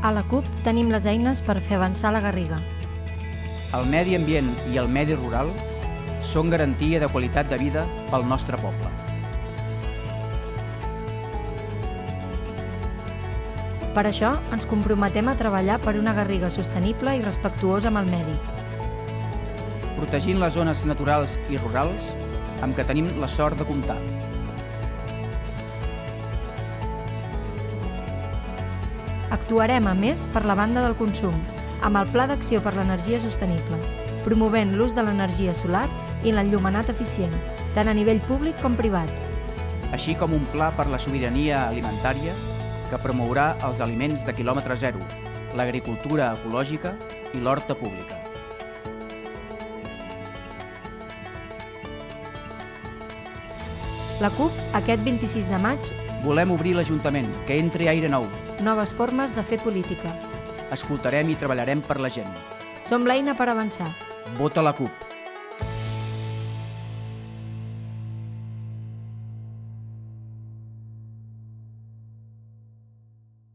A la CUP tenim les eines per fer avançar la Garriga. El medi ambient i el medi rural són garantia de qualitat de vida pel nostre poble. Per això ens comprometem a treballar per una Garriga sostenible i respectuosa amb el medi. Protegint les zones naturals i rurals amb què tenim la sort de comptar. Actuarem, a més, per la banda del consum, amb el Pla d'Acció per l'Energia Sostenible, promovent l'ús de l'energia solar i l'enllumenat eficient, tant a nivell públic com privat. Així com un pla per la sobirania alimentària que promourà els aliments de quilòmetre zero, l'agricultura ecològica i l'horta pública. La CUP, aquest 26 de maig, Volem obrir l'Ajuntament, que entri aire nou. noves formes de fer política. Escoltarem i treballarem per la gent. Som l'eina per avançar. Vota la CUP.